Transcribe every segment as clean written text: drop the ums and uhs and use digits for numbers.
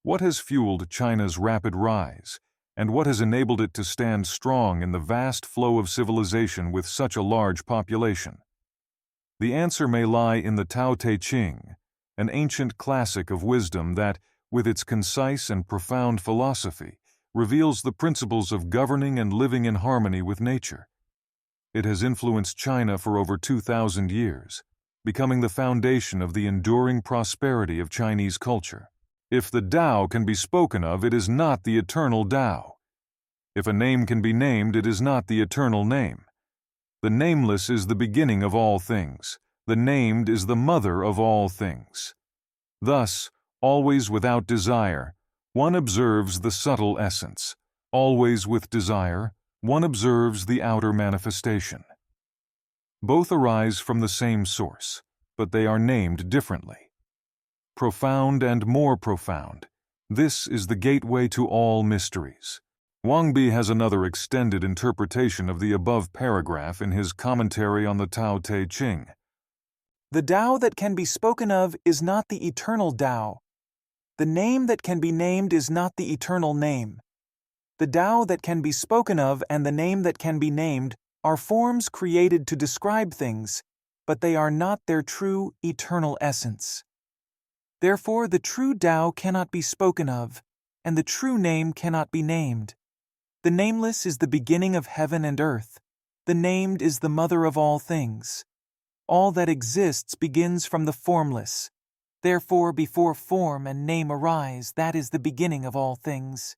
What has fueled China's rapid rise, and what has enabled it to stand strong in the vast flow of civilization with such a large population? The answer may lie in the Tao Te Ching, an ancient classic of wisdom that, with its concise and profound philosophy, reveals the principles of governing and living in harmony with nature. It has influenced China for over 2,000 years, becoming the foundation of the enduring prosperity of Chinese culture. If the Tao can be spoken of, it is not the eternal Tao. If a name can be named, it is not the eternal name. The nameless is the beginning of all things. The named is the mother of all things. Thus, always without desire, one observes the subtle essence. Always with desire, one observes the outer manifestation. Both arise from the same source, but they are named differently. Profound and more profound. This is the gateway to all mysteries. Wang Bi has another extended interpretation of the above paragraph in his commentary on the Tao Te Ching. The Tao that can be spoken of is not the eternal Tao. The name that can be named is not the eternal name. The Tao that can be spoken of and the name that can be named are forms created to describe things, but they are not their true, eternal essence. Therefore, the true Tao cannot be spoken of, and the true name cannot be named. The nameless is the beginning of heaven and earth. The named is the mother of all things. All that exists begins from the formless. Therefore, before form and name arise, that is the beginning of all things.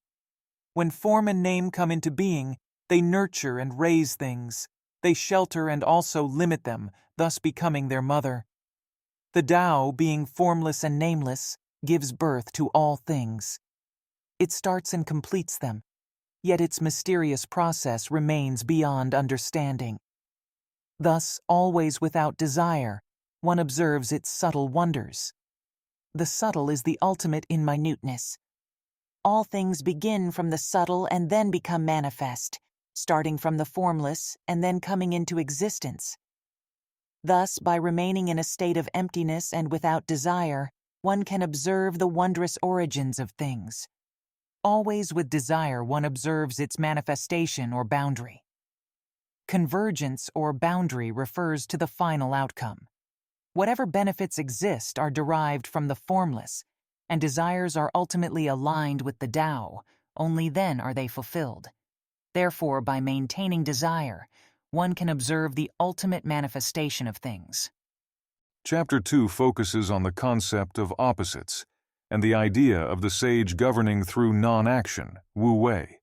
When form and name come into being, they nurture and raise things. They shelter and also limit them, thus becoming their mother. The Tao, being formless and nameless, gives birth to all things. It starts and completes them, yet its mysterious process remains beyond understanding. Thus, always without desire, one observes its subtle wonders. The subtle is the ultimate in minuteness. All things begin from the subtle and then become manifest, starting from the formless and then coming into existence. Thus, by remaining in a state of emptiness and without desire, one can observe the wondrous origins of things. Always with desire, one observes its manifestation or boundary. Convergence or boundary refers to the final outcome. Whatever benefits exist are derived from the formless, and desires are ultimately aligned with the Tao. Only then are they fulfilled. Therefore, by maintaining desire, one can observe the ultimate manifestation of things. Chapter 2 focuses on the concept of opposites and the idea of the sage governing through non-action, Wu Wei.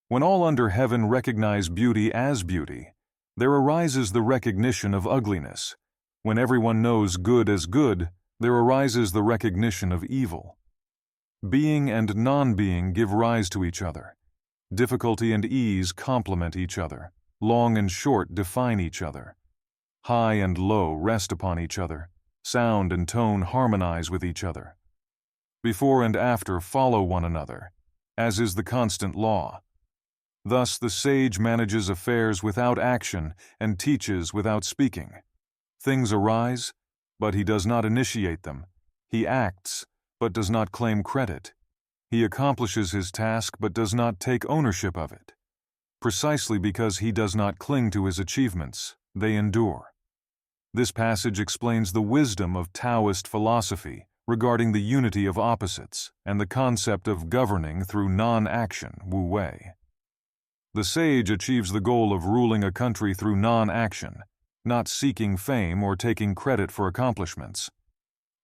When all under heaven recognize beauty as beauty, there arises the recognition of ugliness. When everyone knows good as good, there arises the recognition of evil. Being and non-being give rise to each other. Difficulty and ease complement each other. Long and short define each other. High and low rest upon each other. Sound and tone harmonize with each other. Before and after follow one another, as is the constant law. Thus the sage manages affairs without action and teaches without speaking. Things arise, but he does not initiate them. He acts, but does not claim credit. He accomplishes his task, but does not take ownership of it. Precisely because he does not cling to his achievements, they endure. This passage explains the wisdom of Taoist philosophy regarding the unity of opposites and the concept of governing through non-action, Wu Wei. The sage achieves the goal of ruling a country through non-action, not seeking fame or taking credit for accomplishments.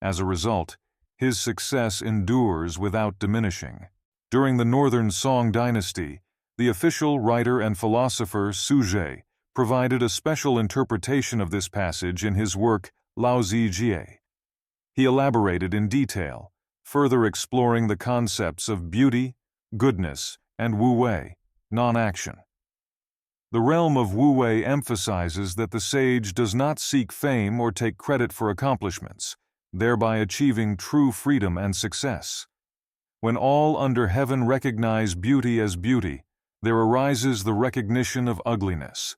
As a result, his success endures without diminishing. During the Northern Song dynasty, the official writer and philosopher Suzhie provided a special interpretation of this passage in his work Laozi Jie. He elaborated in detail, further exploring the concepts of beauty, goodness, and Wu Wei, non-action. The realm of Wu Wei emphasizes that the sage does not seek fame or take credit for accomplishments, thereby achieving true freedom and success. When all under heaven recognize beauty as beauty, there arises the recognition of ugliness.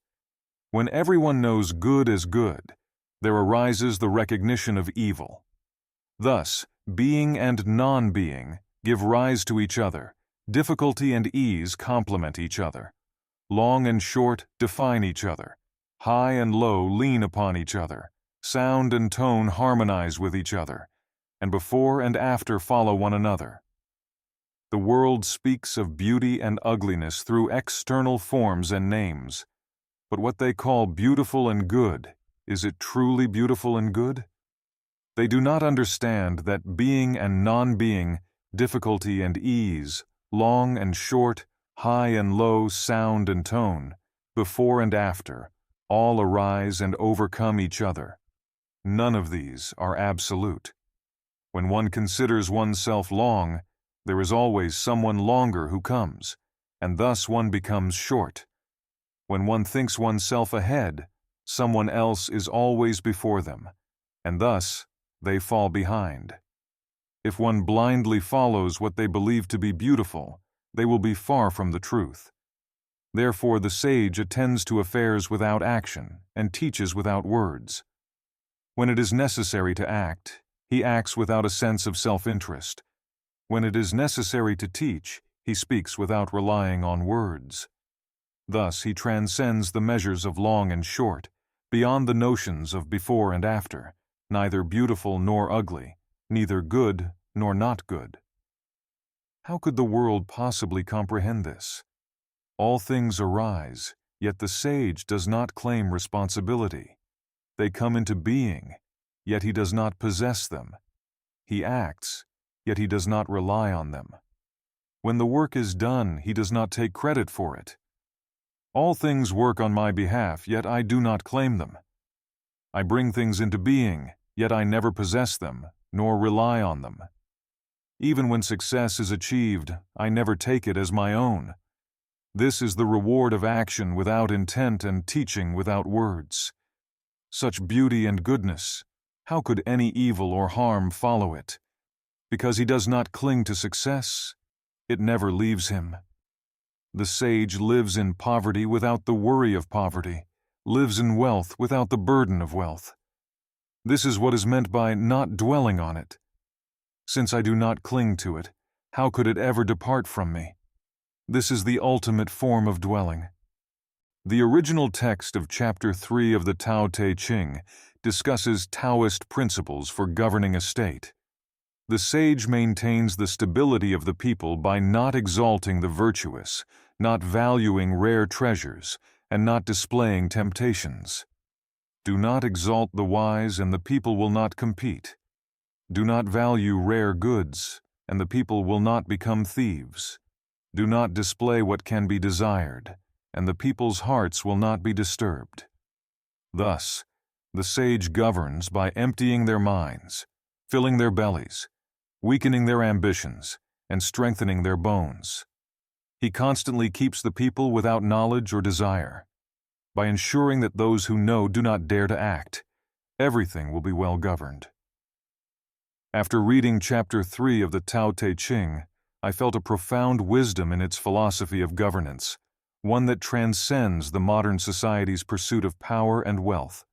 When everyone knows good as good, there arises the recognition of evil. Thus, being and non-being, give rise to each other. Difficulty and ease complement each other. Long and short define each other. High and low lean upon each other. Sound and tone harmonize with each other, and before and after follow one another. The world speaks of beauty and ugliness through external forms and names. But what they call beautiful and good, is it truly beautiful and good? They do not understand that being and non-being, difficulty and ease, long and short, high and low, sound and tone, before and after, all arise and overcome each other. None of these are absolute. When one considers oneself long, there is always someone longer who comes, and thus one becomes short. When one thinks oneself ahead, someone else is always before them, and thus they fall behind. If one blindly follows what they believe to be beautiful, they will be far from the truth. Therefore the sage attends to affairs without action and teaches without words. When it is necessary to act, he acts without a sense of self-interest. When it is necessary to teach, he speaks without relying on words. Thus he transcends the measures of long and short, beyond the notions of before and after, neither beautiful nor ugly, neither good nor not good. How could the world possibly comprehend this? All things arise, yet the sage does not claim responsibility. They come into being, yet he does not possess them. He acts, yet he does not rely on them. When the work is done, he does not take credit for it. All things work on my behalf, yet I do not claim them. I bring things into being, yet I never possess them, nor rely on them. Even when success is achieved, I never take it as my own. This is the reward of action without intent and teaching without words. Such beauty and goodness, how could any evil or harm follow it? Because he does not cling to success, it never leaves him. The sage lives in poverty without the worry of poverty, lives in wealth without the burden of wealth. This is what is meant by not dwelling on it. Since I do not cling to it, how could it ever depart from me? This is the ultimate form of dwelling. The original text of Chapter 3 of the Tao Te Ching discusses Taoist principles for governing a state. The sage maintains the stability of the people by not exalting the virtuous, not valuing rare treasures, and not displaying temptations. Do not exalt the wise, and the people will not compete. Do not value rare goods, and the people will not become thieves. Do not display what can be desired, and the people's hearts will not be disturbed. Thus, the sage governs by emptying their minds, filling their bellies, weakening their ambitions, and strengthening their bones. He constantly keeps the people without knowledge or desire. By ensuring that those who know do not dare to act, everything will be well governed. After reading Chapter 3 of the Tao Te Ching, I felt a profound wisdom in its philosophy of governance, one that transcends the modern society's pursuit of power and wealth.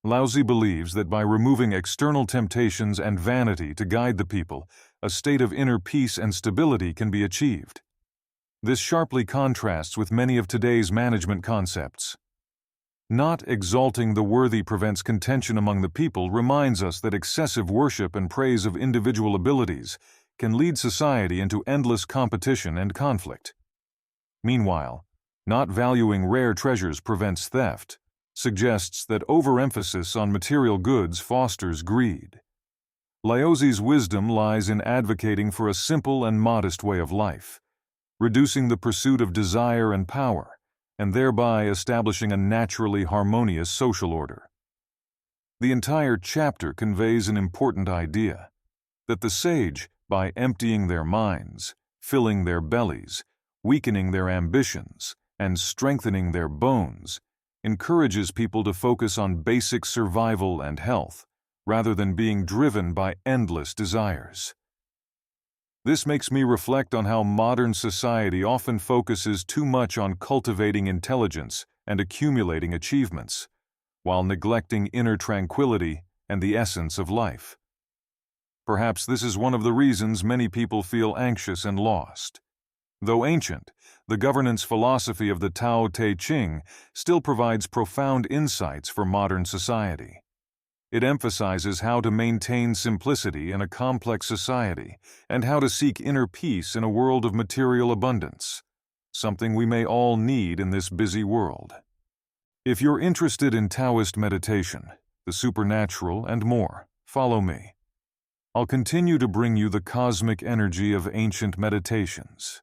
Laozi believes that by removing external temptations and vanity to guide the people, a state of inner peace and stability can be achieved. This sharply contrasts with many of today's management concepts. Not exalting the worthy prevents contention among the people reminds us that excessive worship and praise of individual abilities can lead society into endless competition and conflict. Meanwhile, not valuing rare treasures prevents theft, suggests that overemphasis on material goods fosters greed. Laozi's wisdom lies in advocating for a simple and modest way of life, reducing the pursuit of desire and power, and thereby establishing a naturally harmonious social order. The entire chapter conveys an important idea, that the sage, by emptying their minds, filling their bellies, weakening their ambitions, and strengthening their bones, encourages people to focus on basic survival and health, rather than being driven by endless desires. This makes me reflect on how modern society often focuses too much on cultivating intelligence and accumulating achievements, while neglecting inner tranquility and the essence of life. Perhaps this is one of the reasons many people feel anxious and lost. Though ancient, the governance philosophy of the Tao Te Ching still provides profound insights for modern society. It emphasizes how to maintain simplicity in a complex society and how to seek inner peace in a world of material abundance, something we may all need in this busy world. If you're interested in Taoist meditation, the supernatural, and more, follow me. I'll continue to bring you the cosmic energy of ancient meditations.